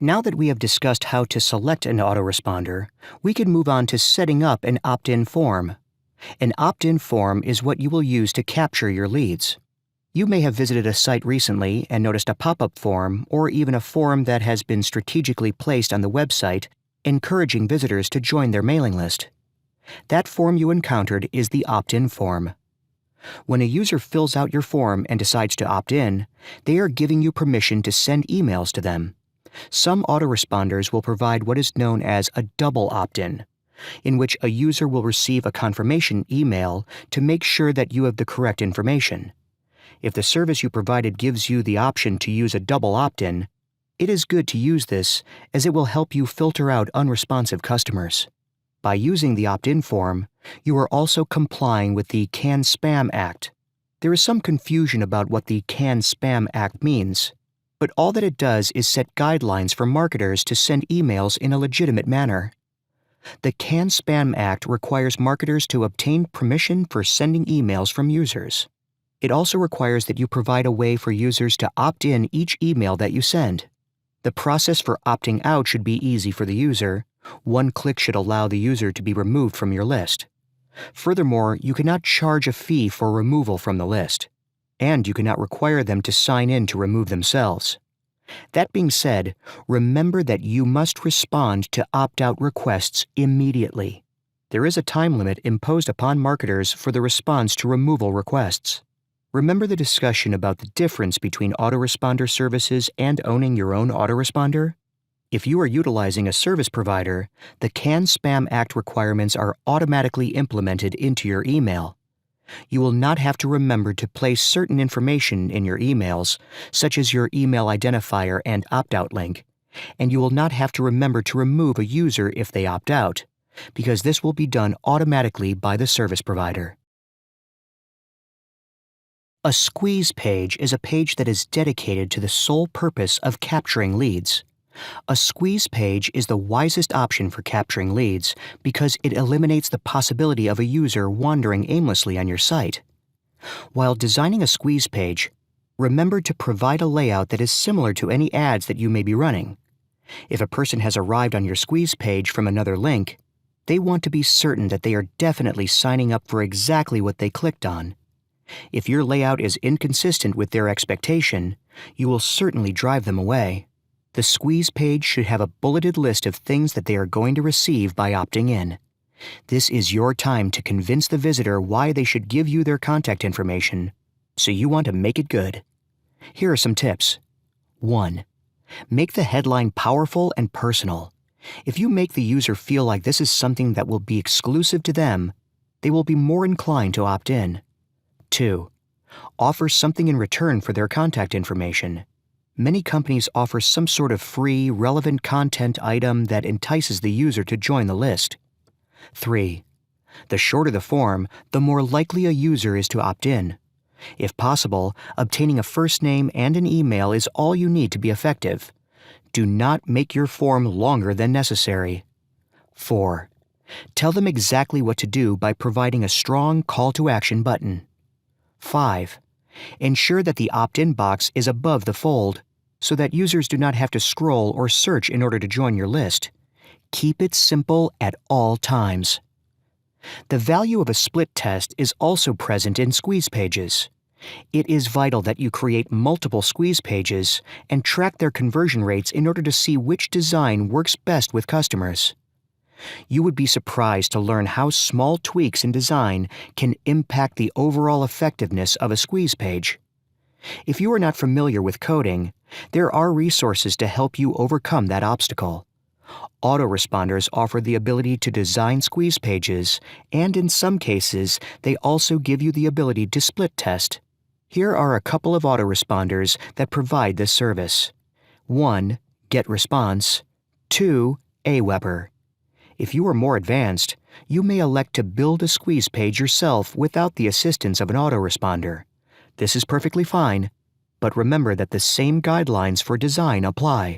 Now that we have discussed how to select an autoresponder, we can move on to setting up an opt-in form. An opt-in form is what you will use to capture your leads. You may have visited a site recently and noticed a pop-up form or even a form that has been strategically placed on the website encouraging visitors to join their mailing list. That form you encountered is the opt-in form. When a user fills out your form and decides to opt in, they are giving you permission to send emails to them. Some autoresponders will provide what is known as a double opt-in, in which a user will receive a confirmation email to make sure that you have the correct information. If the service you provided gives you the option to use a double opt-in, it is good to use this as it will help you filter out unresponsive customers. By using the opt-in form, you are also complying with the CAN-SPAM Act. There is some confusion about what the CAN-SPAM Act means, but all that it does is set guidelines for marketers to send emails in a legitimate manner. The CAN-SPAM Act requires marketers to obtain permission for sending emails from users. It also requires that you provide a way for users to opt in each email that you send. The process for opting out should be easy for the user. One click should allow the user to be removed from your list. Furthermore, you cannot charge a fee for removal from the list, and you cannot require them to sign in to remove themselves. That being said, remember that you must respond to opt-out requests immediately. There is a time limit imposed upon marketers for the response to removal requests. Remember the discussion about the difference between autoresponder services and owning your own autoresponder? If you are utilizing a service provider, the CAN-SPAM Act requirements are automatically implemented into your email. You will not have to remember to place certain information in your emails, such as your email identifier and opt-out link, and you will not have to remember to remove a user if they opt out, because this will be done automatically by the service provider. A squeeze page is a page that is dedicated to the sole purpose of capturing leads. A squeeze page is the wisest option for capturing leads because it eliminates the possibility of a user wandering aimlessly on your site. While designing a squeeze page, remember to provide a layout that is similar to any ads that you may be running. If a person has arrived on your squeeze page from another link, they want to be certain that they are definitely signing up for exactly what they clicked on. If your layout is inconsistent with their expectation, you will certainly drive them away. The squeeze page should have a bulleted list of things that they are going to receive by opting in. This is your time to convince the visitor why they should give you their contact information, so you want to make it good. Here are some tips. 1. Make the headline powerful and personal. If you make the user feel like this is something that will be exclusive to them, they will be more inclined to opt in. 2. Offer something in return for their contact information. Many companies offer some sort of free, relevant content item that entices the user to join the list. 3. The shorter the form, the more likely a user is to opt in. If possible, obtaining a first name and an email is all you need to be effective. Do not make your form longer than necessary. 4. Tell them exactly what to do by providing a strong call to action button. 5. Ensure that the opt-in box is above the fold, so that users do not have to scroll or search in order to join your list. Keep it simple at all times. The value of a split test is also present in squeeze pages. It is vital that you create multiple squeeze pages and track their conversion rates in order to see which design works best with customers. You would be surprised to learn how small tweaks in design can impact the overall effectiveness of a squeeze page. If you are not familiar with coding, there are resources to help you overcome that obstacle. Autoresponders offer the ability to design squeeze pages, and in some cases, they also give you the ability to split test. Here are a couple of autoresponders that provide this service. 1. GetResponse. 2. Aweber. If you are more advanced, you may elect to build a squeeze page yourself without the assistance of an autoresponder. This is perfectly fine, but remember that the same guidelines for design apply.